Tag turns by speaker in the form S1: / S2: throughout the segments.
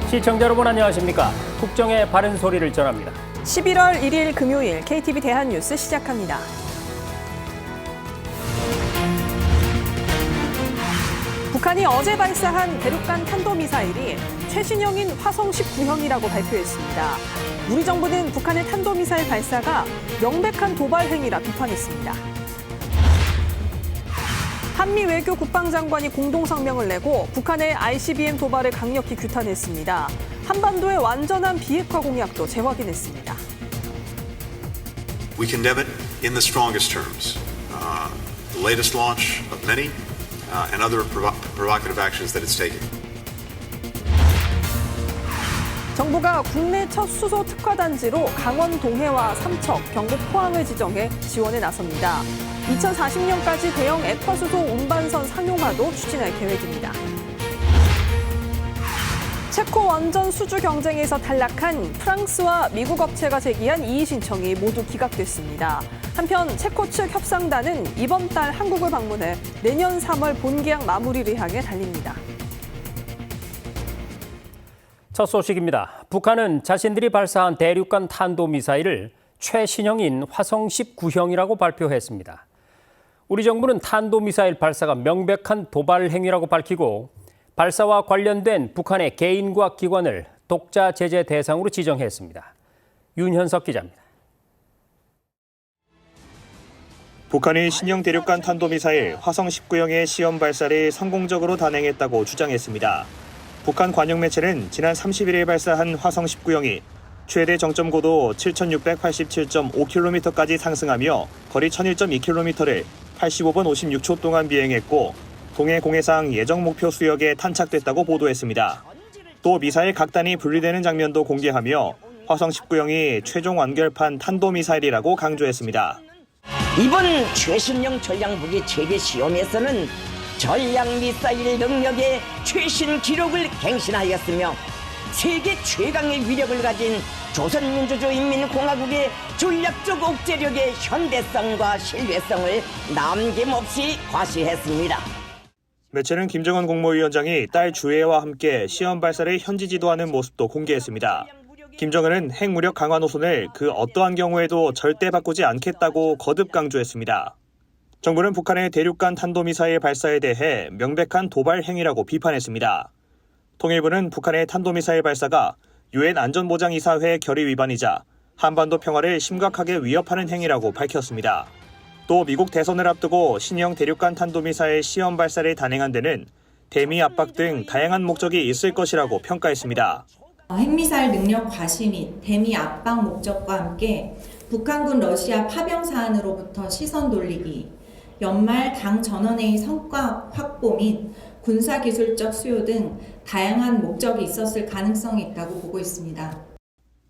S1: 시청자 여러분 안녕하십니까? 국정의 바른 소리를 전합니다.
S2: 11월 1일 금요일 KTV 대한뉴스 시작합니다. 북한이 어제 발사한 대륙간 탄도미사일이 최신형인 화성 19형이라고 발표했습니다. 우리 정부는 북한의 탄도미사일 발사가 명백한 도발 행위라 비판했습니다. 한미 외교 국방장관이 공동 성명을 내고 북한의 ICBM 도발을 강력히 규탄했습니다. 한반도의 완전한 비핵화 공약도 재확인했습니다.
S3: We condemn it in the strongest terms. The latest launch of many and other provocative actions that it's taken.
S2: 정부가 국내 첫 수소 특화 단지로 강원 동해와 삼척, 경북 포항을 지정해 지원에 나섭니다. 2040년까지 대형 액화수소 운반선 상용화도 추진할 계획입니다. 체코 원전 수주 경쟁에서 탈락한 프랑스와 미국 업체가 제기한 이의 신청이 모두 기각됐습니다. 한편 체코 측 협상단은 이번 달 한국을 방문해 내년 3월 본계약 마무리를 향해 달립니다.
S1: 첫 소식입니다. 북한은 자신들이 발사한 대륙간 탄도미사일을 최신형인 화성 19형이라고 발표했습니다. 우리 정부는 탄도미사일 발사가 명백한 도발 행위라고 밝히고 발사와 관련된 북한의 개인과 기관을 독자 제재 대상으로 지정했습니다. 윤현석 기자입니다.
S4: 북한이 신형 대륙간 탄도미사일 화성 19형의 시험 발사를 성공적으로 단행했다고 주장했습니다. 북한 관영 매체는 지난 31일 발사한 화성 19형이 최대 정점 고도 7,687.5km까지 상승하며 거리 1,001.2km를 85분 56초 동안 비행했고 동해 공해상 예정 목표 수역에 탄착됐다고 보도했습니다. 또 미사일 각단이 분리되는 장면도 공개하며 화성 19형이 최종 완결판 탄도미사일이라고 강조했습니다.
S5: 이번 최신형 전략무기 체계 시험에서는 전략미사일 능력의 최신 기록을 갱신하였으며 세계 최강의 위력을 가진 조선민주주의인민공화국의 전략적 억제력의 현대성과 신뢰성을 남김없이 과시했습니다.
S4: 매체는 김정은 국무위원장이 딸 주혜와 함께 시험 발사를 현지 지도하는 모습도 공개했습니다. 김정은은 핵무력 강화 노선을 그 어떠한 경우에도 절대 바꾸지 않겠다고 거듭 강조했습니다. 정부는 북한의 대륙간 탄도미사일 발사에 대해 명백한 도발 행위라고 비판했습니다. 통일부는 북한의 탄도미사일 발사가 유엔 안전보장이사회 결의 위반이자 한반도 평화를 심각하게 위협하는 행위라고 밝혔습니다. 또 미국 대선을 앞두고 신형 대륙간 탄도미사일 시험 발사를 단행한 데는 대미 압박 등 다양한 목적이 있을 것이라고 평가했습니다.
S6: 핵미사일 능력 과시 및 대미 압박 목적과 함께 북한군 러시아 파병 사안으로부터 시선 돌리기, 연말 당 전원회의 성과 확보 및 군사기술적 수요 등 다양한 목적이 있었을 가능성이 있다고 보고 있습니다.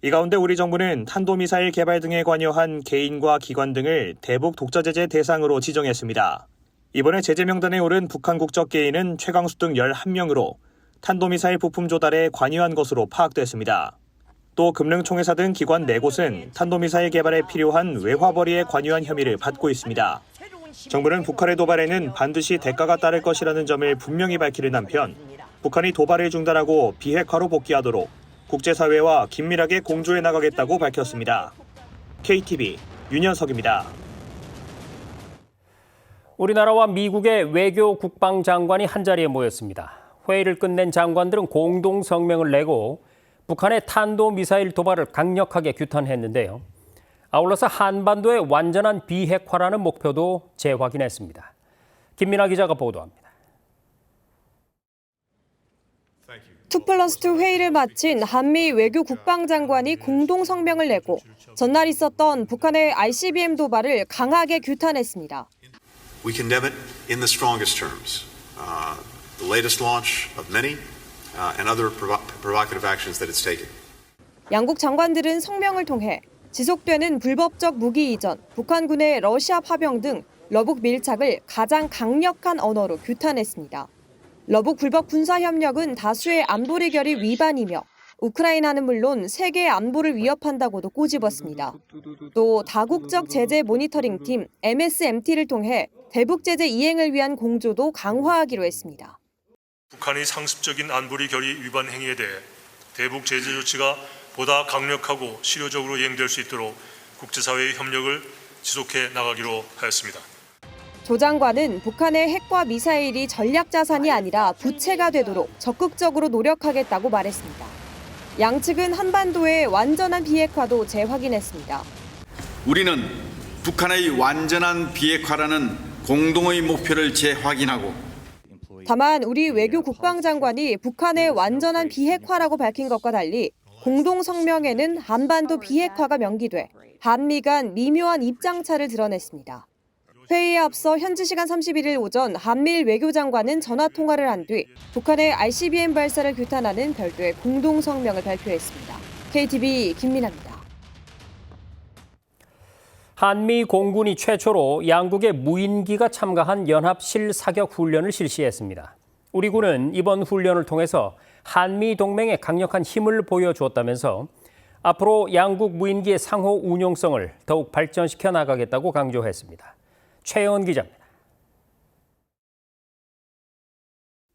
S4: 이 가운데 우리 정부는 탄도미사일 개발 등에 관여한 개인과 기관 등을 대북 독자제재 대상으로 지정했습니다. 이번에 제재 명단에 오른 북한 국적 개인은 최강수 등 11명으로 탄도미사일 부품 조달에 관여한 것으로 파악됐습니다. 또 금릉총회사 등 기관 4곳은 탄도미사일 개발에 필요한 외화벌이에 관여한 혐의를 받고 있습니다. 정부는 북한의 도발에는 반드시 대가가 따를 것이라는 점을 분명히 밝히는 한편 북한이 도발을 중단하고 비핵화로 복귀하도록 국제사회와 긴밀하게 공조해 나가겠다고 밝혔습니다. KTV 윤현석입니다.
S1: 우리나라와 미국의 외교 국방장관이 한자리에 모였습니다. 회의를 끝낸 장관들은 공동 성명을 내고 북한의 탄도미사일 도발을 강력하게 규탄했는데요. 아울러서 한반도의 완전한 비핵화라는 목표도 재확인했습니다. 김민아 기자가 보도합니다.
S7: 2+2 회의를 마친 한미 외교 국방장관이 공동 성명을 내고 전날 있었던 북한의 ICBM 도발을 강하게 규탄했습니다.
S3: We condemn it in the strongest terms. The latest launch of many and other provocative actions that it's taken.
S7: 양국 장관들은 성명을 통해 지속되는 불법적 무기 이전, 북한군의 러시아 파병 등 러북 밀착을 가장 강력한 언어로 규탄했습니다. 러북 불법 군사 협력은 다수의 안보리 결의 위반이며 우크라이나는 물론 세계의 안보를 위협한다고도 꼬집었습니다. 또 다국적 제재 모니터링 팀 MSMT를 통해 대북 제재 이행을 위한 공조도 강화하기로 했습니다.
S8: 북한의 상습적인 안보리 결의 위반 행위에 대해 대북 제재 조치가 보다 강력하고 실효적으로 이행될 수 있도록 국제사회의 협력을 지속해 나가기로 하였습니다.
S7: 조 장관은 북한의 핵과 미사일이 전략 자산이 아니라 부채가 되도록 적극적으로 노력하겠다고 말했습니다. 양측은 한반도의 완전한 비핵화도 재확인했습니다.
S9: 우리는 북한의 완전한 비핵화라는 공동의 목표를 재확인하고
S7: 다만 우리 외교 국방장관이 북한의 완전한 비핵화라고 밝힌 것과 달리 공동 성명에는 한반도 비핵화가 명기돼 한미 간 미묘한 입장차를 드러냈습니다. 회의에 앞서 현지 시간 31일 오전 한미일 외교장관은 전화 통화를 한 뒤 북한의 ICBM 발사를 규탄하는 별도의 공동 성명을 발표했습니다. KTV 김민아입니다.
S1: 한미 공군이 최초로 양국의 무인기가 참가한 연합 실사격 훈련을 실시했습니다. 우리 군은 이번 훈련을 통해서 한미 동맹에 강력한 힘을 보여주었다면서 앞으로 양국 무인기의 상호 운용성을 더욱 발전시켜 나가겠다고 강조했습니다. 최연 기자입니다.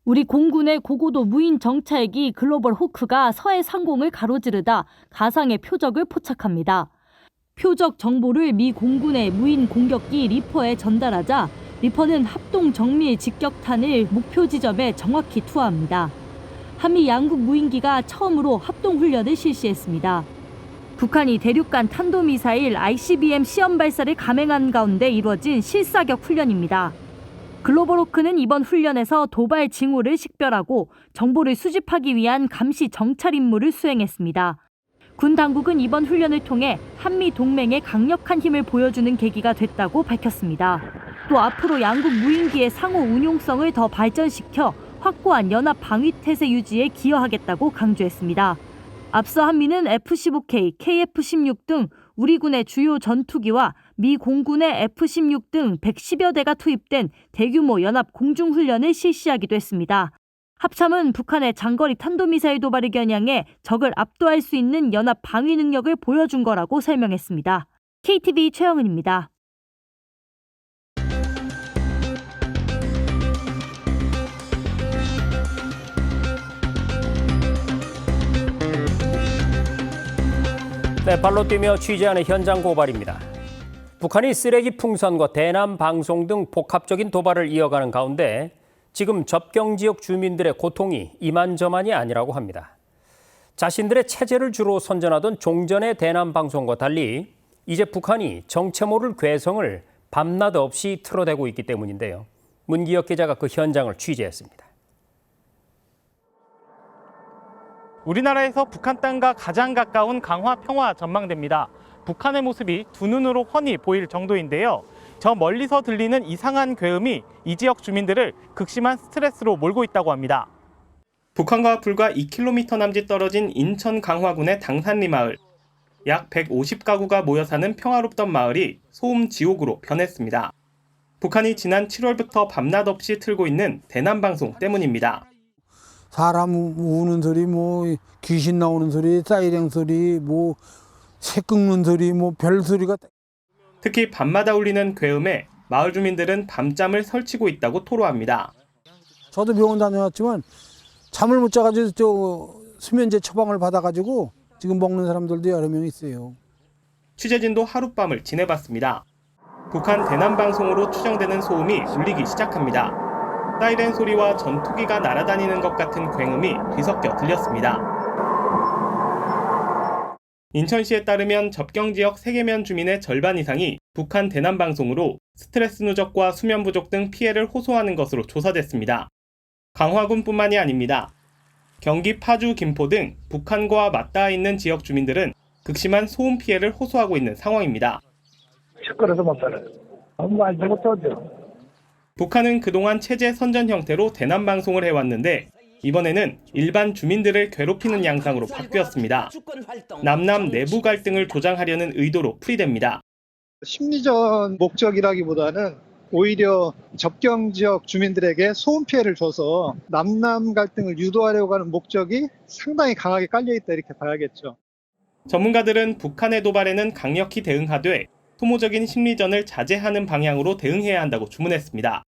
S10: 우리 공군의 고고도 무인 정찰기 글로벌 호크가 서해 상공을 가로지르다 가상의 표적을 포착합니다. 표적 정보를 미 공군의 무인 공격기 리퍼에 전달하자 리퍼는 합동 정밀 직격탄을 목표 지점에 정확히 투하합니다. 한미 양국 무인기가 처음으로 합동 훈련을 실시했습니다. 북한이 대륙간 탄도미사일 ICBM 시험 발사를 감행한 가운데 이루어진 실사격 훈련입니다. 글로벌 호크는 이번 훈련에서 도발 징후를 식별하고 정보를 수집하기 위한 감시 정찰 임무를 수행했습니다. 군 당국은 이번 훈련을 통해 한미 동맹의 강력한 힘을 보여주는 계기가 됐다고 밝혔습니다. 또 앞으로 양국 무인기의 상호 운용성을 더 발전시켜 확고한 연합 방위 태세 유지에 기여하겠다고 강조했습니다. 앞서 한미는 F-15K, KF-16 등 우리 군의 주요 전투기와 미 공군의 F-16 등 110여 대가 투입된 대규모 연합 공중훈련을 실시하기도 했습니다. 합참은 북한의 장거리 탄도미사일 도발을 겨냥해 적을 압도할 수 있는 연합 방위 능력을 보여준 거라고 설명했습니다. KTV 최영은입니다.
S1: 네, 발로 뛰며 취재하는 현장 고발입니다. 북한이 쓰레기 풍선과 대남 방송 등 복합적인 도발을 이어가는 가운데 지금 접경 지역 주민들의 고통이 이만저만이 아니라고 합니다. 자신들의 체제를 주로 선전하던 종전의 대남 방송과 달리 이제 북한이 정체 모를 괴성을 밤낮 없이 틀어대고 있기 때문인데요. 문기혁 기자가 그 현장을 취재했습니다.
S11: 우리나라에서 북한 땅과 가장 가까운 강화 평화 전망대입니다. 북한의 모습이 두 눈으로 훤히 보일 정도인데요. 저 멀리서 들리는 이상한 괴음이 이 지역 주민들을 극심한 스트레스로 몰고 있다고 합니다. 북한과 불과 2km 남짓 떨어진 인천 강화군의 당산리 마을. 약 150가구가 모여 사는 평화롭던 마을이 소음 지옥으로 변했습니다. 북한이 지난 7월부터 밤낮 없이 틀고 있는 대남 방송 때문입니다.
S12: 사람 우는 소리, 귀신 나오는 소리, 사이렌 소리, 새 끓는 소리, 별 소리가.
S11: 특히 밤마다 울리는 괴음에 마을 주민들은 밤잠을 설치고 있다고 토로합니다.
S12: 저도 병원 다녀왔지만 잠을 못 자가지고 수면제 처방을 받아가지고 지금 먹는 사람들도 여러 명 있어요.
S11: 취재진도 하룻밤을 지내봤습니다. 북한 대남 방송으로 추정되는 소음이 울리기 시작합니다. 사이렌 소리와 전투기가 날아다니는 것 같은 굉음이 뒤섞여 들렸습니다. 인천시에 따르면 접경 지역 3개면 주민의 절반 이상이 북한 대남 방송으로 스트레스 누적과 수면 부족 등 피해를 호소하는 것으로 조사됐습니다. 강화군뿐만이 아닙니다. 경기 파주, 김포 등 북한과 맞닿아 있는 지역 주민들은 극심한 소음 피해를 호소하고 있는 상황입니다.
S13: 시끄러워서 못 살아요. 아무 알지 못하죠.
S11: 북한은 그동안 체제 선전 형태로 대남 방송을 해왔는데 이번에는 일반 주민들을 괴롭히는 양상으로 바뀌었습니다. 남남 내부 갈등을 조장하려는 의도로 풀이됩니다.
S14: 심리전 목적이라기보다는 오히려 접경 지역 주민들에게 소음 피해를 줘서 남남 갈등을 유도하려고 하는 목적이 상당히 강하게 깔려있다 이렇게 봐야겠죠.
S11: 전문가들은 북한의 도발에는 강력히 대응하되 소모적인 심리전을 자제하는 방향으로 대응해야 한다고 주문했습니다.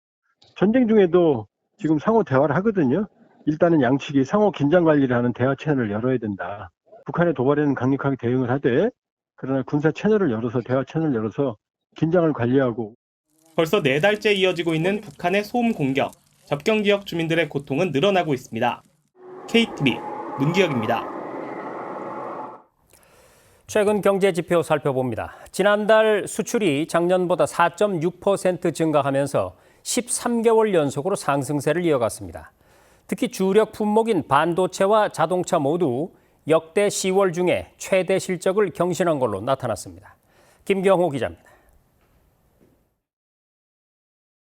S15: 전쟁 중에도 지금 상호 대화를 하거든요. 일단은 양측이 상호 긴장 관리를 하는 대화 채널을 열어야 된다. 북한의 도발에는 강력하게 대응을 하되 그러나 군사 채널을 열어서 대화 채널을 열어서 긴장을 관리하고
S11: 벌써 4달째 이어지고 있는 북한의 소음 공격. 접경 지역 주민들의 고통은 늘어나고 있습니다. KTV 문기혁입니다.
S1: 최근 경제 지표 살펴봅니다. 지난달 수출이 작년보다 4.6% 증가하면서 13개월 연속으로 상승세를 이어갔습니다. 특히 주력 품목인 반도체와 자동차 모두 역대 10월 중에 최대 실적을 경신한 걸로 나타났습니다. 김경호 기자입니다.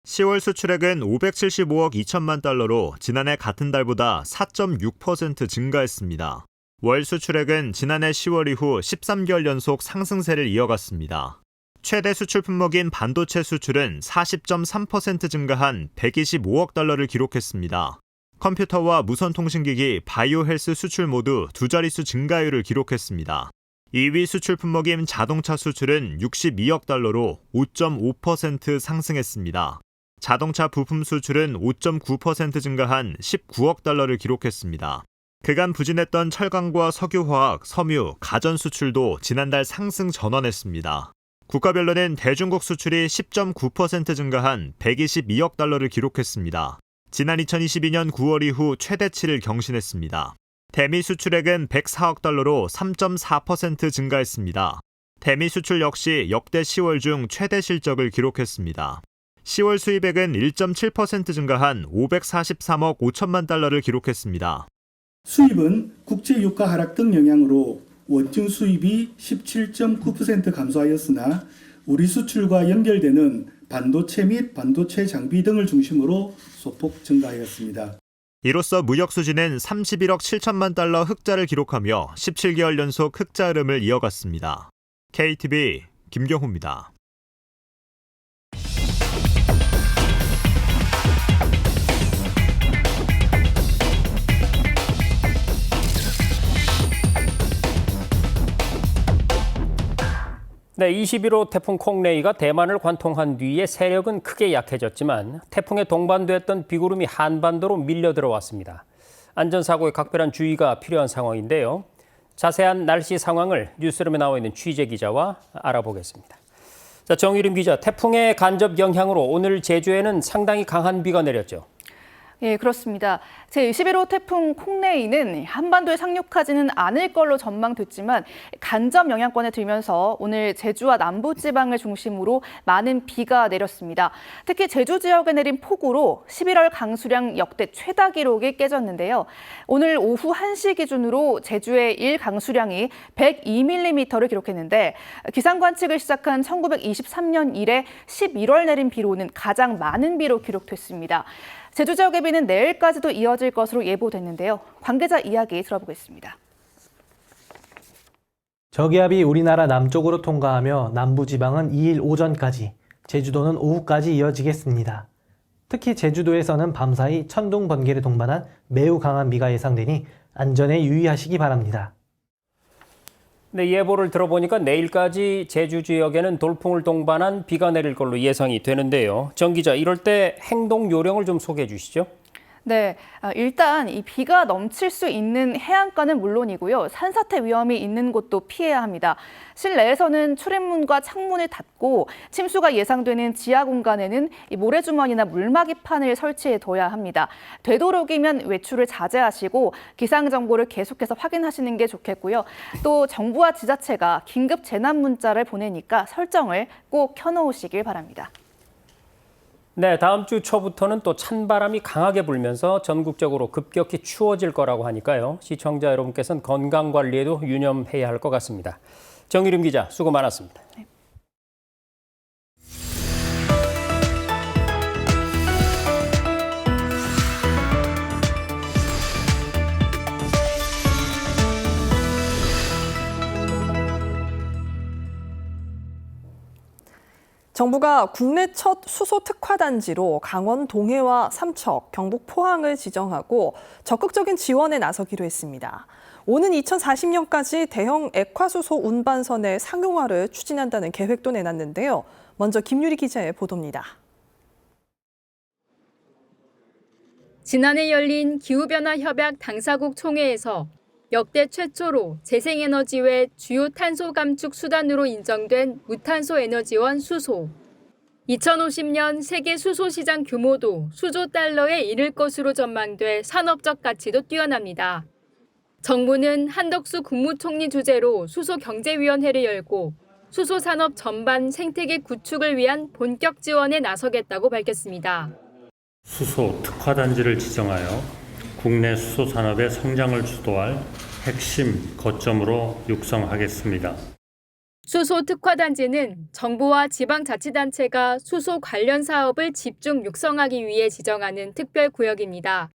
S16: 10월 수출액은 575억 2천만 달러로 지난해 같은 달보다 4.6% 증가했습니다. 월 수출액은 지난해 10월 이후 13개월 연속 상승세를 이어갔습니다. 최대 수출 품목인 반도체 수출은 40.3% 증가한 125억 달러를 기록했습니다. 컴퓨터와 무선통신기기, 바이오 헬스 수출 모두 두 자릿수 증가율을 기록했습니다. 2위 수출 품목인 자동차 수출은 62억 달러로 5.5% 상승했습니다. 자동차 부품 수출은 5.9% 증가한 19억 달러를 기록했습니다. 그간 부진했던 철강과 석유화학, 섬유, 가전 수출도 지난달 상승 전환했습니다. 국가별로는 대중국 수출이 10.9% 증가한 122억 달러를 기록했습니다. 지난 2022년 9월 이후 최대치를 경신했습니다. 대미 수출액은 104억 달러로 3.4% 증가했습니다. 대미 수출 역시 역대 10월 중 최대 실적을 기록했습니다. 10월 수입액은 1.7% 증가한 543억 5천만 달러를 기록했습니다.
S17: 수입은 국제 유가 하락 등 영향으로 원중 수입이 17.9% 감소하였으나 우리 수출과 연결되는 반도체 및 반도체 장비 등을 중심으로 소폭 증가하였습니다.
S16: 이로써 무역 수지는 31억 7천만 달러 흑자를 기록하며 17개월 연속 흑자 흐름을 이어갔습니다. KTV 김경호입니다.
S1: 네, 21호 태풍 콩레이가 대만을 관통한 뒤에 세력은 크게 약해졌지만 태풍에 동반됐던 비구름이 한반도로 밀려 들어왔습니다. 안전사고에 각별한 주의가 필요한 상황인데요. 자세한 날씨 상황을 뉴스룸에 나와 있는 취재 기자와 알아보겠습니다. 자, 정유림 기자, 태풍의 간접 영향으로 오늘 제주에는 상당히 강한 비가 내렸죠.
S18: 예, 그렇습니다. 제21호 태풍 콩레이는 한반도에 상륙하지는 않을 걸로 전망됐지만 간접 영향권에 들면서 오늘 제주와 남부지방을 중심으로 많은 비가 내렸습니다. 특히 제주 지역에 내린 폭우로 11월 강수량 역대 최다 기록이 깨졌는데요. 오늘 오후 1시 기준으로 제주의 1강수량이 102mm를 기록했는데 기상 관측을 시작한 1923년 이래 11월 내린 비로는 가장 많은 비로 기록됐습니다. 제주 지역의 비는 내일까지도 이어질 것으로 예보됐는데요. 관계자 이야기 들어보겠습니다.
S19: 저기압이 우리나라 남쪽으로 통과하며 남부지방은 2일 오전까지, 제주도는 오후까지 이어지겠습니다. 특히 제주도에서는 밤사이 천둥, 번개를 동반한 매우 강한 비가 예상되니 안전에 유의하시기 바랍니다.
S1: 네, 예보를 들어보니까 내일까지 제주 지역에는 돌풍을 동반한 비가 내릴 걸로 예상이 되는데요. 정 기자, 이럴 때 행동 요령을 좀 소개해 주시죠.
S18: 네, 일단 이 비가 넘칠 수 있는 해안가는 물론이고요. 산사태 위험이 있는 곳도 피해야 합니다. 실내에서는 출입문과 창문을 닫고 침수가 예상되는 지하 공간에는 이 모래주머니나 물막이판을 설치해둬야 합니다. 되도록이면 외출을 자제하시고 기상 정보를 계속해서 확인하시는 게 좋겠고요. 또 정부와 지자체가 긴급 재난 문자를 보내니까 설정을 꼭 켜놓으시길 바랍니다.
S1: 네, 다음 주 초부터는 또 찬바람이 강하게 불면서 전국적으로 급격히 추워질 거라고 하니까요. 시청자 여러분께서는 건강관리에도 유념해야 할 것 같습니다. 정유림 기자, 수고 많았습니다. 네.
S2: 정부가 국내 첫 수소 특화 단지로 강원 동해와 삼척, 경북 포항을 지정하고 적극적인 지원에 나서기로 했습니다. 오는 2040년까지 대형 액화수소 운반선의 상용화를 추진한다는 계획도 내놨는데요. 먼저 김유리 기자의 보도입니다.
S20: 지난해 열린 기후변화 협약 당사국 총회에서 역대 최초로 재생에너지 외 주요 탄소 감축 수단으로 인정된 무탄소 에너지원 수소. 2050년 세계 수소 시장 규모도 수조 달러에 이를 것으로 전망돼 산업적 가치도 뛰어납니다. 정부는 한덕수 국무총리 주재로 수소경제위원회를 열고 수소 산업 전반 생태계 구축을 위한 본격 지원에 나서겠다고 밝혔습니다.
S21: 수소 특화단지를 지정하여 국내 수소 산업의 성장을 주도할 핵심 거점으로 육성하겠습니다.
S20: 수소 특화단지는 정부와 지방자치단체가 수소 관련 사업을 집중 육성하기 위해 지정하는 특별구역입니다.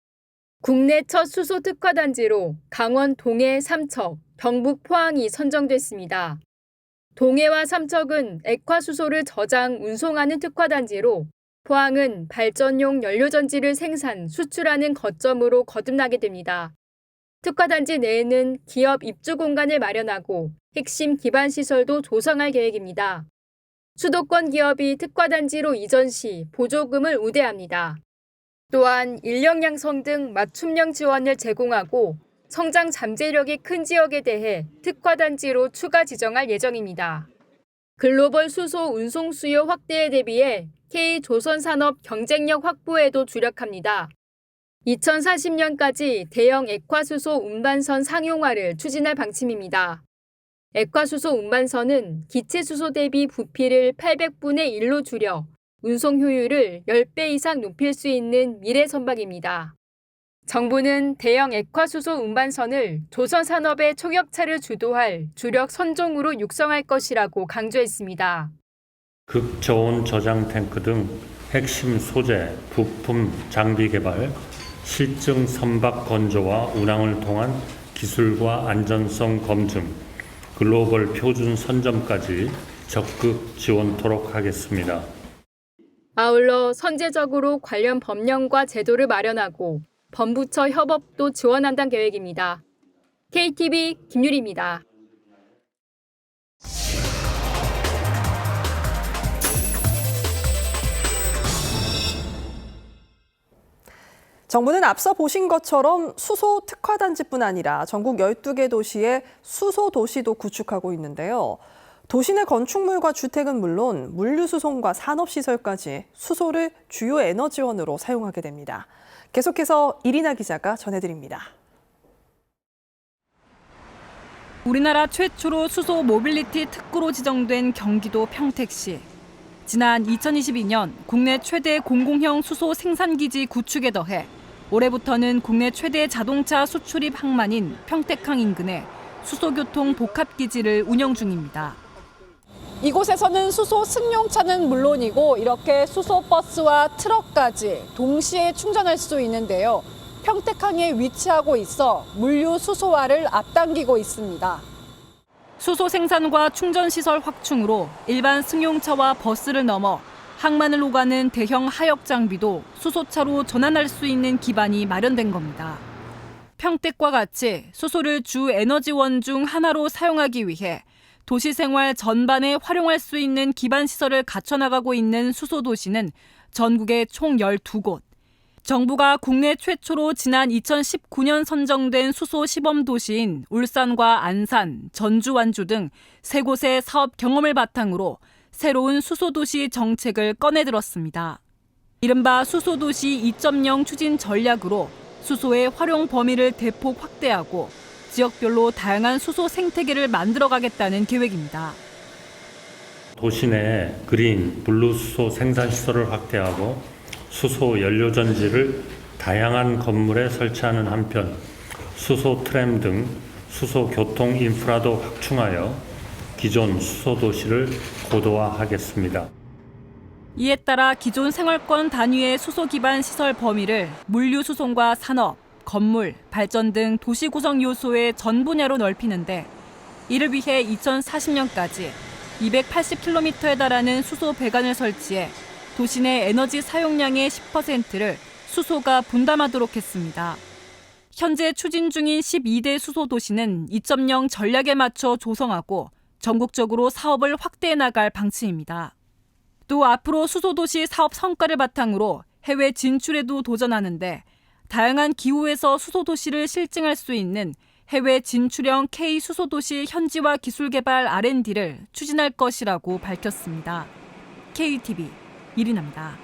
S20: 국내 첫 수소 특화단지로 강원 동해 삼척, 경북 포항이 선정됐습니다. 동해와 삼척은 액화수소를 저장, 운송하는 특화단지로 포항은 발전용 연료전지를 생산, 수출하는 거점으로 거듭나게 됩니다. 특화단지 내에는 기업 입주 공간을 마련하고 핵심 기반시설도 조성할 계획입니다. 수도권 기업이 특화단지로 이전 시 보조금을 우대합니다. 또한 인력 양성 등 맞춤형 지원을 제공하고 성장 잠재력이 큰 지역에 대해 특화단지로 추가 지정할 예정입니다. 글로벌 수소 운송 수요 확대에 대비해 K조선산업 경쟁력 확보에도 주력합니다. 2040년까지 대형 액화수소 운반선 상용화를 추진할 방침입니다. 액화수소 운반선은 기체수소 대비 부피를 800분의 1로 줄여 운송 효율을 10배 이상 높일 수 있는 미래 선박입니다. 정부는 대형 액화수소 운반선을 조선산업의 초격차를 주도할 주력 선종으로 육성할 것이라고 강조했습니다.
S21: 극저온 저장 탱크 등 핵심 소재, 부품, 장비 개발, 실증 선박 건조와 운항을 통한 기술과 안전성 검증, 글로벌 표준 선점까지 적극 지원토록 하겠습니다.
S20: 아울러 선제적으로 관련 법령과 제도를 마련하고 범부처 협업도 지원한다는 계획입니다. KTV 김유리입니다.
S2: 정부는 앞서 보신 것처럼 수소 특화단지뿐 아니라 전국 12개 도시에 수소 도시도 구축하고 있는데요. 도시 내 건축물과 주택은 물론 물류수송과 산업시설까지 수소를 주요 에너지원으로 사용하게 됩니다. 계속해서 이리나 기자가 전해드립니다.
S22: 우리나라 최초로 수소 모빌리티 특구로 지정된 경기도 평택시. 지난 2022년 국내 최대 공공형 수소 생산기지 구축에 더해 올해부터는 국내 최대 자동차 수출입 항만인 평택항 인근에 수소교통 복합기지를 운영 중입니다.
S23: 이곳에서는 수소 승용차는 물론이고 이렇게 수소버스와 트럭까지 동시에 충전할 수 있는데요. 평택항에 위치하고 있어 물류 수소화를 앞당기고 있습니다.
S22: 수소 생산과 충전시설 확충으로 일반 승용차와 버스를 넘어 항만을 오가는 대형 하역 장비도 수소차로 전환할 수 있는 기반이 마련된 겁니다. 평택과 같이 수소를 주 에너지원 중 하나로 사용하기 위해 도시 생활 전반에 활용할 수 있는 기반 시설을 갖춰나가고 있는 수소도시는 전국에 총 12곳. 정부가 국내 최초로 지난 2019년 선정된 수소 시범 도시인 울산과 안산, 전주, 완주 등 3곳의 사업 경험을 바탕으로 새로운 수소도시 정책을 꺼내들었습니다. 이른바 수소도시 2.0 추진 전략으로 수소의 활용 범위를 대폭 확대하고 지역별로 다양한 수소 생태계를 만들어가겠다는 계획입니다.
S21: 도시 내 그린, 블루 수소 생산 시설을 확대하고 수소 연료전지를 다양한 건물에 설치하는 한편 수소 트램 등 수소 교통 인프라도 확충하여 기존 수소도시를 고도화하겠습니다.
S22: 이에 따라 기존 생활권 단위의 수소 기반 시설 범위를 물류 수송과 산업, 건물, 발전 등 도시 구성 요소의 전 분야로 넓히는데 이를 위해 2040년까지 280km에 달하는 수소 배관을 설치해 도시 내 에너지 사용량의 10%를 수소가 분담하도록 했습니다. 현재 추진 중인 12대 수소도시는 2.0 전략에 맞춰 조성하고 전국적으로 사업을 확대해 나갈 방침입니다. 또 앞으로 수소도시 사업 성과를 바탕으로 해외 진출에도 도전하는데 다양한 기후에서 수소도시를 실증할 수 있는 해외 진출형 K-수소도시 현지화 기술개발 R&D를 추진할 것이라고 밝혔습니다. KTV 이리나입니다.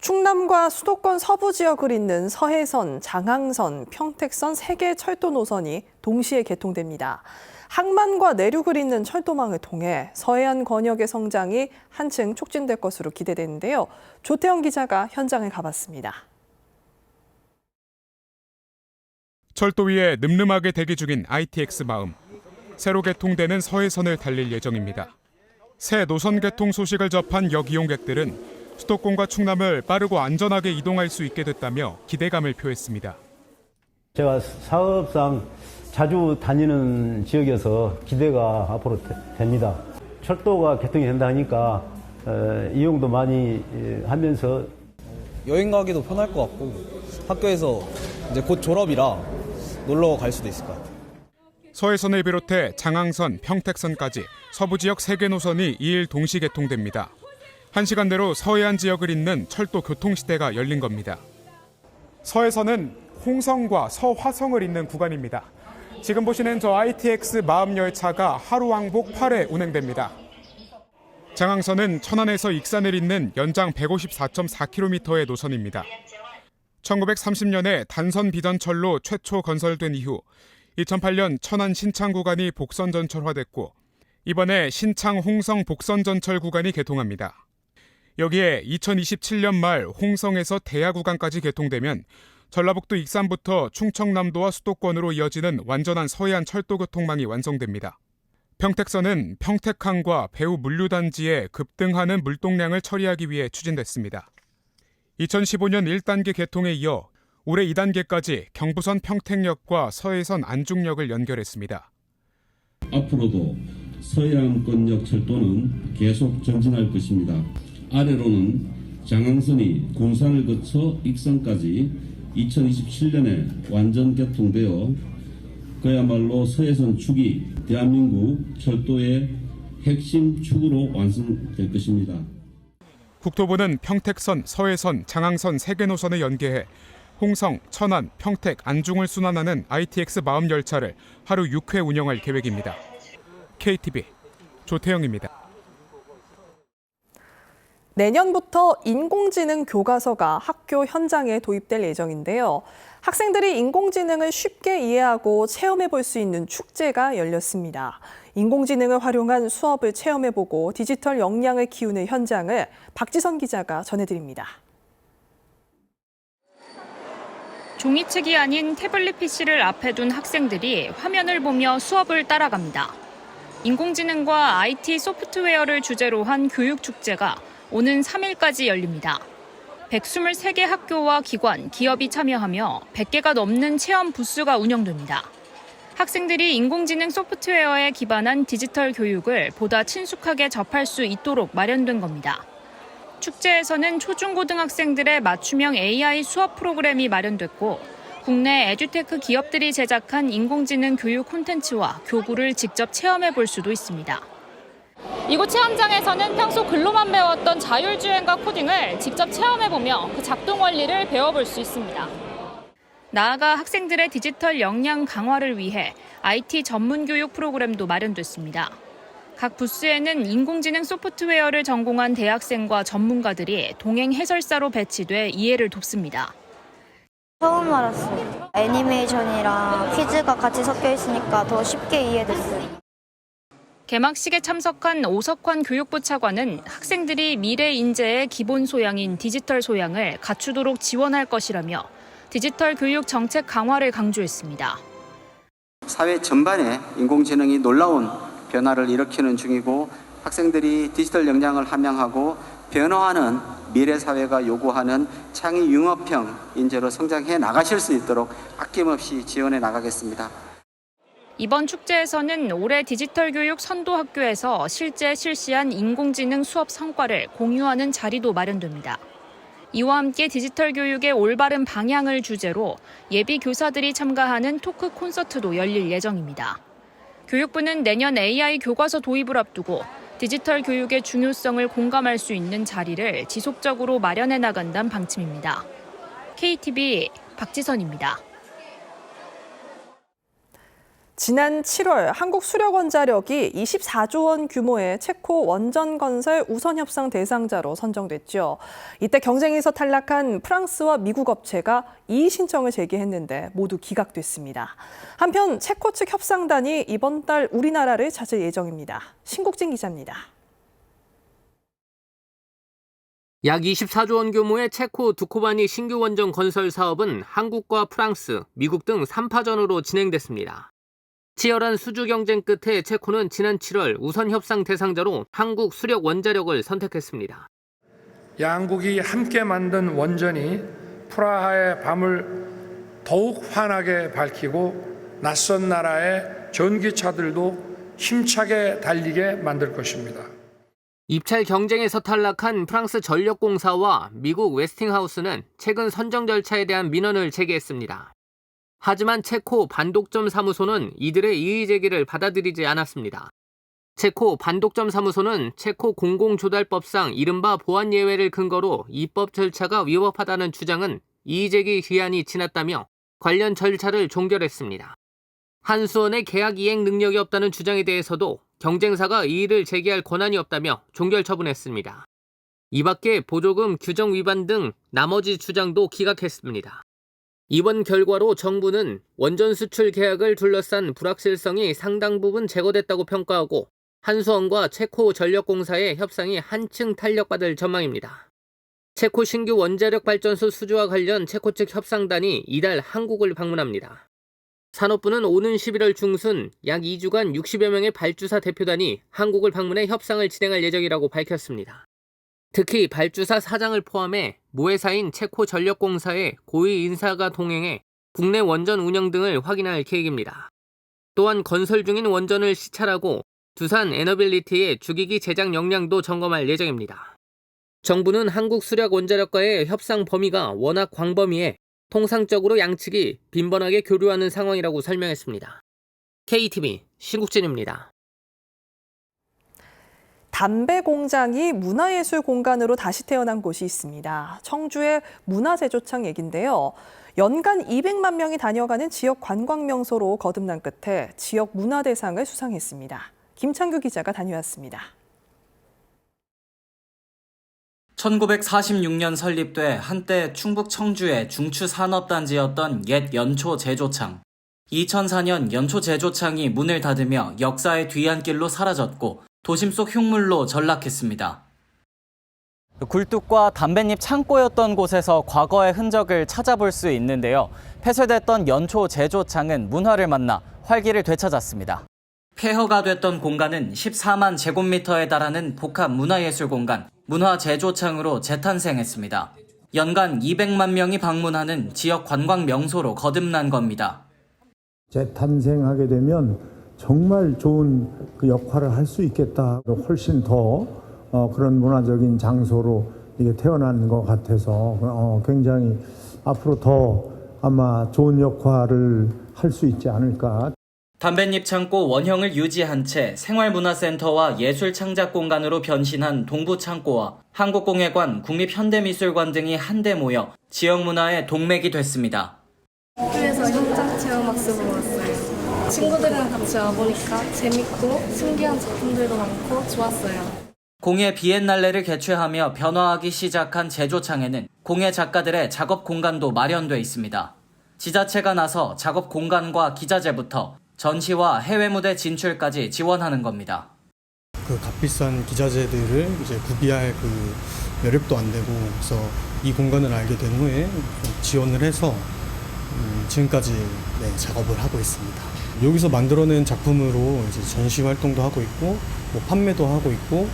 S2: 충남과 수도권 서부 지역을 잇는 서해선, 장항선, 평택선 3개 철도 노선이 동시에 개통됩니다. 항만과 내륙을 잇는 철도망을 통해 서해안 권역의 성장이 한층 촉진될 것으로 기대되는데요. 조태영 기자가 현장에 가봤습니다.
S4: 철도 위에 늠름하게 대기 중인 ITX 마음. 새로 개통되는 서해선을 달릴 예정입니다. 새 노선 개통 소식을 접한 역 이용객들은 수도권과 충남을 빠르고 안전하게 이동할 수 있게 됐다며 기대감을 표했습니다.
S5: 제가 사업상 자주 다니는 지역이어서 기대가 앞으로 됩니다. 철도가 개통이 된다 하니까 이용도 많이 하면서
S6: 여행 가기도 편할 것 같고 학교에서 이제 곧 졸업이라 놀러 갈 수도 있을 것 같아요.
S4: 서해선을 비롯해 장항선, 평택선까지 서부 지역 3개 노선이 2일 동시 개통됩니다. 1시간 내로 서해안 지역을 잇는 철도 교통시대가 열린 겁니다. 서해선은 홍성과 서화성을 잇는 구간입니다. 지금 보시는 저 ITX 마음 열차가 하루 왕복 8회 운행됩니다. 장항선은 천안에서 익산을 잇는 연장 154.4km의 노선입니다. 1930년에 단선 비전철로 최초 건설된 이후 2008년 천안 신창 구간이 복선전철화됐고 이번에 신창 홍성 복선전철 구간이 개통합니다. 여기에 2027년 말 홍성에서 대야 구간까지 개통되면 전라북도 익산부터 충청남도와 수도권으로 이어지는 완전한 서해안 철도 교통망이 완성됩니다. 평택선은 평택항과 배후 물류단지에 급등하는 물동량을 처리하기 위해 추진됐습니다. 2015년 1단계 개통에 이어 올해 2단계까지 경부선 평택역과 서해선 안중역을 연결했습니다.
S24: 앞으로도 서해안권역 철도는 계속 전진할 것입니다. 아래로는 장항선이 군산을 거쳐 익산까지 2027년에 완전 개통되어 그야말로 서해선 축이 대한민국 철도의 핵심 축으로 완성될 것입니다.
S4: 국토부는 평택선, 서해선, 장항선 3개 노선을 연계해 홍성, 천안, 평택, 안중을 순환하는 ITX 마음 열차를 하루 6회 운영할 계획입니다. KTV 조태영입니다.
S2: 내년부터 인공지능 교과서가 학교 현장에 도입될 예정인데요. 학생들이 인공지능을 쉽게 이해하고 체험해 볼 수 있는 축제가 열렸습니다. 인공지능을 활용한 수업을 체험해보고 디지털 역량을 키우는 현장을 박지선 기자가 전해드립니다.
S20: 종이책이 아닌 태블릿 PC를 앞에 둔 학생들이 화면을 보며 수업을 따라갑니다. 인공지능과 IT 소프트웨어를 주제로 한 교육축제가 오는 3일까지 열립니다. 123개 학교와 기관, 기업이 참여하며 100개가 넘는 체험 부스가 운영됩니다. 학생들이 인공지능 소프트웨어에 기반한 디지털 교육을 보다 친숙하게 접할 수 있도록 마련된 겁니다. 축제에서는 초중고등학생들의 맞춤형 AI 수업 프로그램이 마련됐고 국내 에듀테크 기업들이 제작한 인공지능 교육 콘텐츠와 교구를 직접 체험해 볼 수도 있습니다. 이곳 체험장에서는 평소 글로만 배웠던 자율주행과 코딩을 직접 체험해보며 그 작동 원리를 배워볼 수 있습니다. 나아가 학생들의 디지털 역량 강화를 위해 IT 전문 교육 프로그램도 마련됐습니다. 각 부스에는 인공지능 소프트웨어를 전공한 대학생과 전문가들이 동행 해설사로 배치돼 이해를 돕습니다.
S25: 처음 알았어요. 애니메이션이랑 퀴즈가 같이 섞여 있으니까 더 쉽게 이해됐어요.
S20: 개막식에 참석한 오석환 교육부 차관은 학생들이 미래 인재의 기본 소양인 디지털 소양을 갖추도록 지원할 것이라며 디지털 교육 정책 강화를 강조했습니다.
S26: 사회 전반에 인공지능이 놀라운 변화를 일으키는 중이고 학생들이 디지털 역량을 함양하고 변화하는 미래 사회가 요구하는 창의 융합형 인재로 성장해 나가실 수 있도록 아낌없이 지원해 나가겠습니다.
S20: 이번 축제에서는 올해 디지털 교육 선도학교에서 실제 실시한 인공지능 수업 성과를 공유하는 자리도 마련됩니다. 이와 함께 디지털 교육의 올바른 방향을 주제로 예비 교사들이 참가하는 토크 콘서트도 열릴 예정입니다. 교육부는 내년 AI 교과서 도입을 앞두고 디지털 교육의 중요성을 공감할 수 있는 자리를 지속적으로 마련해 나간다는 방침입니다. KTV 박지선입니다.
S2: 지난 7월 한국수력원자력이 24조 원 규모의 체코 원전건설 우선협상 대상자로 선정됐죠. 이때 경쟁에서 탈락한 프랑스와 미국 업체가 이의 신청을 제기했는데 모두 기각됐습니다. 한편 체코 측 협상단이 이번 달 우리나라를 찾을 예정입니다. 신국진 기자입니다.
S3: 약 24조 원 규모의 체코 두코바니 신규 원전 건설 사업은 한국과 프랑스, 미국 등 3파전으로 진행됐습니다. 치열한 수주 경쟁 끝에 체코는 지난 7월 우선 협상 대상자로 한국 수력 원자력을 선택했습니다.
S7: 양국이 함께 만든 원전이 프라하의 밤을 더욱 환하게 밝히고 낯선 나라의 전기차들도 힘차게 달리게 만들 것입니다.
S3: 입찰 경쟁에서 탈락한 프랑스 전력공사와 미국 웨스팅하우스는 최근 선정 절차에 대한 민원을 제기했습니다. 하지만 체코 반독점 사무소는 이들의 이의 제기를 받아들이지 않았습니다. 체코 반독점 사무소는 체코 공공조달법상 이른바 보안 예외를 근거로 입법 절차가 위법하다는 주장은 이의 제기 기한이 지났다며 관련 절차를 종결했습니다. 한수원의 계약 이행 능력이 없다는 주장에 대해서도 경쟁사가 이의를 제기할 권한이 없다며 종결 처분했습니다. 이 밖에 보조금 규정 위반 등 나머지 주장도 기각했습니다. 이번 결과로 정부는 원전 수출 계약을 둘러싼 불확실성이 상당 부분 제거됐다고 평가하고 한수원과 체코 전력공사의 협상이 한층 탄력받을 전망입니다. 체코 신규 원자력 발전소 수주와 관련 체코 측 협상단이 이달 한국을 방문합니다. 산업부는 오는 11월 중순 약 2주간 60여 명의 발주사 대표단이 한국을 방문해 협상을 진행할 예정이라고 밝혔습니다. 특히 발주사 사장을 포함해 모회사인 체코 전력공사의 고위 인사가 동행해 국내 원전 운영 등을 확인할 계획입니다. 또한 건설 중인 원전을 시찰하고 두산 에너빌리티의 주기기 제작 역량도 점검할 예정입니다. 정부는 한국수력원자력과의 협상 범위가 워낙 광범위해 통상적으로 양측이 빈번하게 교류하는 상황이라고 설명했습니다. KTV 신국진입니다.
S2: 담배 공장이 문화예술 공간으로 다시 태어난 곳이 있습니다. 청주의 문화제조창 얘긴데요. 연간 200만 명이 다녀가는 지역 관광 명소로 거듭난 끝에 지역 문화대상을 수상했습니다. 김창규 기자가 다녀왔습니다.
S8: 1946년 설립돼 한때 충북 청주의 중추 산업단지였던 옛 연초 제조창. 2004년 연초 제조창이 문을 닫으며 역사의 뒤안길로 사라졌고 도심 속 흉물로 전락했습니다. 굴뚝과 담뱃잎 창고였던 곳에서 과거의 흔적을 찾아볼 수 있는데요. 폐쇄됐던 연초 제조창은 문화를 만나 활기를 되찾았습니다. 폐허가 됐던 공간은 14만 제곱미터에 달하는 복합 문화예술 공간, 문화제조창으로 재탄생했습니다. 연간 200만 명이 방문하는 지역 관광 명소로 거듭난 겁니다.
S9: 재탄생하게 되면 정말 좋은 그 역할을 할 수 있겠다. 훨씬 더 그런 문화적인 장소로 이게 태어난 것 같아서 굉장히 앞으로 더 아마 좋은 역할을 할 수 있지 않을까.
S8: 담뱃잎 창고 원형을 유지한 채 생활문화센터와 예술창작공간으로 변신한 동부창고와 한국공예관, 국립현대미술관 등이 한데 모여 지역문화의 동맥이 됐습니다.
S10: 학교에서 현장체험학습을 왔어요. 친구들이랑 같이 와보니까 재밌고 신기한 작품들도 많고 좋았어요.
S8: 공예 비엔날레를 개최하며 변화하기 시작한 제조창에는 공예 작가들의 작업 공간도 마련돼 있습니다. 지자체가 나서 작업 공간과 기자재부터 전시와 해외 무대 진출까지 지원하는 겁니다.
S12: 그 값비싼 기자재들을 이제 구비할 그 여력도 안 되고, 그래서 이 공간을 알게 된 후에 지원을 해서 지금까지 작업을 하고 있습니다. 여기서 만들어낸 작품으로 이제 전시 활동도 하고 있고, 판매도 하고 있고.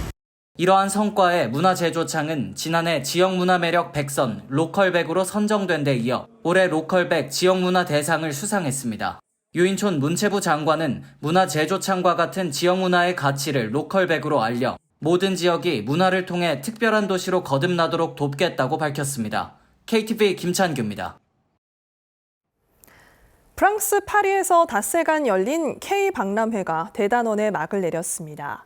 S8: 이러한 성과에 문화제조창은 지난해 지역문화매력 100선 로컬백으로 선정된 데 이어 올해 로컬백 지역문화 대상을 수상했습니다. 유인촌 문체부 장관은 문화제조창과 같은 지역문화의 가치를 로컬백으로 알려 모든 지역이 문화를 통해 특별한 도시로 거듭나도록 돕겠다고 밝혔습니다. KTV 김찬규입니다.
S2: 프랑스 파리에서 닷새간 열린 K 박람회가 대단원에 막을 내렸습니다.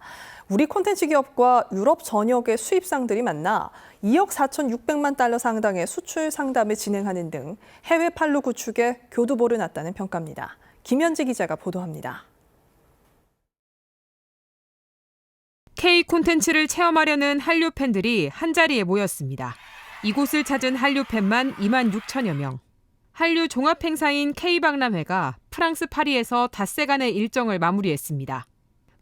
S2: 우리 콘텐츠 기업과 유럽 전역의 수입상들이 만나 2억 4,600만 달러 상당의 수출 상담을 진행하는 등 해외 판로 구축에 교두보를 놨다는 평가입니다. 김현지 기자가 보도합니다.
S11: K 콘텐츠를 체험하려는 한류 팬들이 한자리에 모였습니다. 이곳을 찾은 한류 팬만 2만 6천여 명. 한류 종합 행사인 K박람회가 프랑스 파리에서 닷새간의 일정을 마무리했습니다.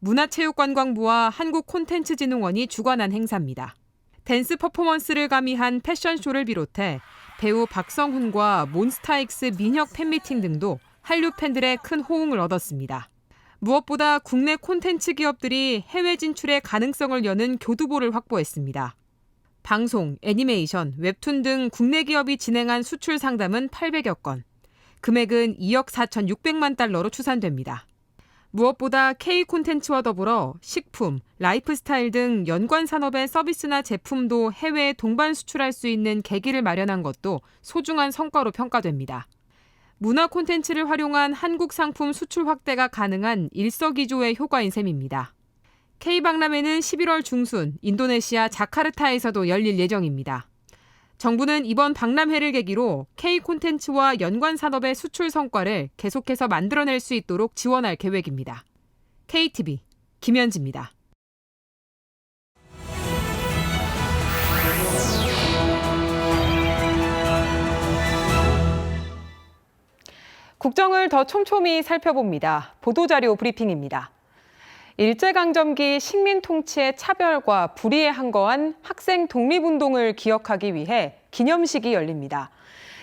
S11: 문화체육관광부와 한국콘텐츠진흥원이 주관한 행사입니다. 댄스 퍼포먼스를 가미한 패션쇼를 비롯해 배우 박성훈과 몬스타엑스 민혁 팬미팅 등도 한류 팬들의 큰 호응을 얻었습니다. 무엇보다 국내 콘텐츠 기업들이 해외 진출의 가능성을 여는 교두보를 확보했습니다. 방송, 애니메이션, 웹툰 등 국내 기업이 진행한 수출 상담은 800여 건, 금액은 2억 4,600만 달러로 추산됩니다. 무엇보다 K 콘텐츠와 더불어 식품, 라이프스타일 등 연관 산업의 서비스나 제품도 해외에 동반 수출할 수 있는 계기를 마련한 것도 소중한 성과로 평가됩니다. 문화 콘텐츠를 활용한 한국 상품 수출 확대가 가능한 일석이조의 효과인 셈입니다. K박람회는 11월 중순 인도네시아 자카르타에서도 열릴 예정입니다. 정부는 이번 박람회를 계기로 K 콘텐츠와 연관 산업의 수출 성과를 계속해서 만들어낼 수 있도록 지원할 계획입니다. KTV 김현지입니다. 국정을 더 촘촘히 살펴봅니다. 보도자료 브리핑입니다. 일제강점기 식민 통치의 차별과 불의에 항거한 학생 독립운동을 기억하기 위해 기념식이 열립니다.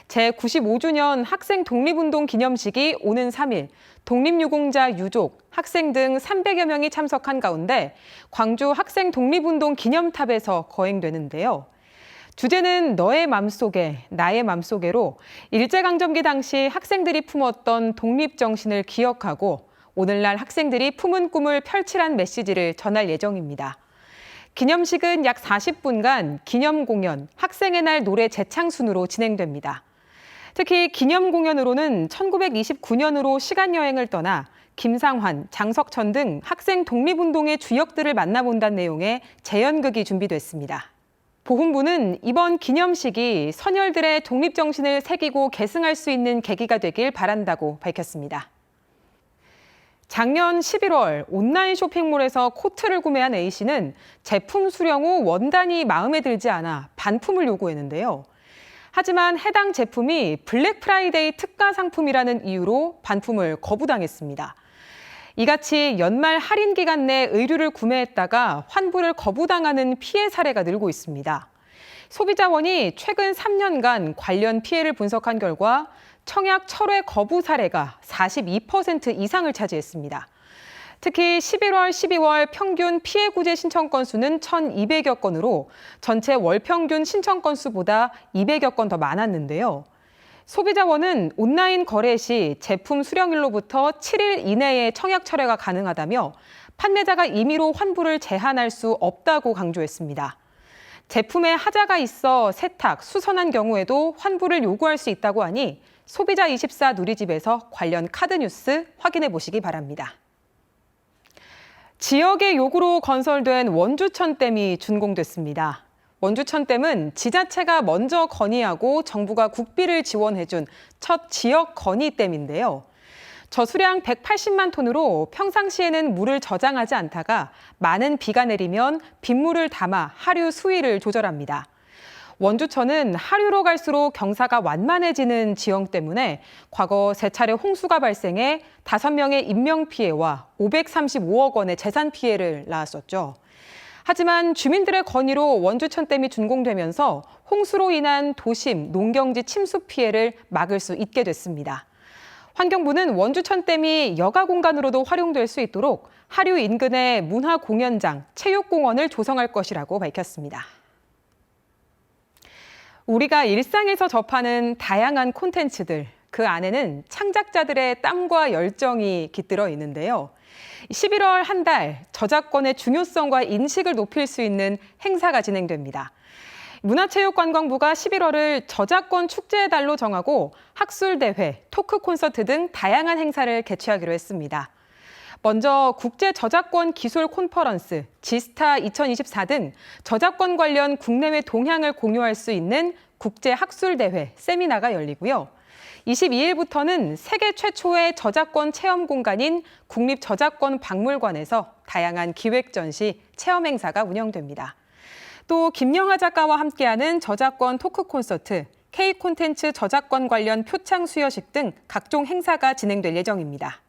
S11: 제95주년 학생 독립운동 기념식이 오는 3일 독립유공자 유족, 학생 등 300여 명이 참석한 가운데 광주 학생 독립운동 기념탑에서 거행되는데요. 주제는 너의 맘속에, 나의 맘속에로 일제강점기 당시 학생들이 품었던 독립정신을 기억하고 오늘날 학생들이 품은 꿈을 펼치란 메시지를 전할 예정입니다. 기념식은 약 40분간 기념 공연, 학생의 날 노래 재창순으로 진행됩니다. 특히 기념 공연으로는 1929년으로 시간여행을 떠나 김상환, 장석천 등 학생 독립운동의 주역들을 만나본다는 내용의 재연극이 준비됐습니다. 보훈부는 이번 기념식이 선열들의 독립정신을 새기고 계승할 수 있는 계기가 되길 바란다고 밝혔습니다. 작년 11월 온라인 쇼핑몰에서 코트를 구매한 A씨는 제품 수령 후 원단이 마음에 들지 않아 반품을 요구했는데요. 하지만 해당 제품이 블랙 프라이데이 특가 상품이라는 이유로 반품을 거부당했습니다. 이같이 연말 할인 기간 내 의류를 구매했다가 환불을 거부당하는 피해 사례가 늘고 있습니다. 소비자원이 최근 3년간 관련 피해를 분석한 결과 청약 철회 거부 사례가 42% 이상을 차지했습니다. 특히 11월, 12월 평균 피해 구제 신청 건수는 1,200여 건으로 전체 월 평균 신청 건수보다 200여 건 더 많았는데요. 소비자원은 온라인 거래 시 제품 수령일로부터 7일 이내에 청약 철회가 가능하다며 판매자가 임의로 환불을 제한할 수 없다고 강조했습니다. 제품에 하자가 있어 세탁, 수선한 경우에도 환불을 요구할 수 있다고 하니 소비자24 누리집에서 관련 카드 뉴스 확인해 보시기 바랍니다. 지역의 요구로 건설된 원주천댐이 준공됐습니다. 원주천댐은 지자체가 먼저 건의하고 정부가 국비를 지원해준 첫 지역 건의댐인데요. 저수량 180만 톤으로 평상시에는 물을 저장하지 않다가 많은 비가 내리면 빗물을 담아 하류 수위를 조절합니다. 원주천은 하류로 갈수록 경사가 완만해지는 지형 때문에 과거 3차례 홍수가 발생해 5명의 인명피해와 535억 원의 재산 피해를 낳았었죠. 하지만 주민들의 건의로 원주천댐이 준공되면서 홍수로 인한 도심, 농경지 침수 피해를 막을 수 있게 됐습니다. 환경부는 원주천댐이 여가 공간으로도 활용될 수 있도록 하류 인근에 문화공연장, 체육공원을 조성할 것이라고 밝혔습니다. 우리가 일상에서 접하는 다양한 콘텐츠들, 그 안에는 창작자들의 땀과 열정이 깃들어 있는데요. 11월 한 달 저작권의 중요성과 인식을 높일 수 있는 행사가 진행됩니다. 문화체육관광부가 11월을 저작권 축제의 달로 정하고 학술대회, 토크 콘서트 등 다양한 행사를 개최하기로 했습니다. 먼저 국제저작권 기술 콘퍼런스 지스타 2024 등 저작권 관련 국내외 동향을 공유할 수 있는 국제학술대회 세미나가 열리고요. 22일부터는 세계 최초의 저작권 체험 공간인 국립저작권박물관에서 다양한 기획 전시, 체험 행사가 운영됩니다. 또 김영하 작가와 함께하는 저작권 토크 콘서트, K 콘텐츠 저작권 관련 표창 수여식 등 각종 행사가 진행될 예정입니다.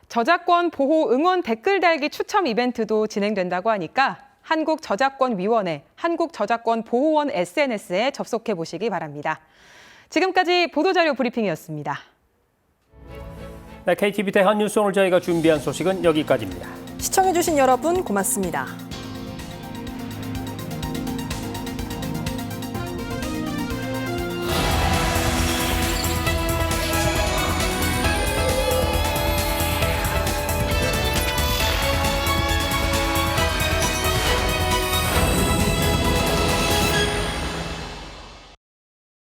S11: 저작권 보호 응원 댓글 달기 추첨 이벤트도 진행된다고 하니까 한국저작권위원회, 한국저작권보호원 SNS에 접속해 보시기 바랍니다. 지금까지 보도자료 브리핑이었습니다.
S1: 네, KTV 대한뉴스 오늘 저희가 준비한 소식은 여기까지입니다.
S2: 시청해주신 여러분 고맙습니다.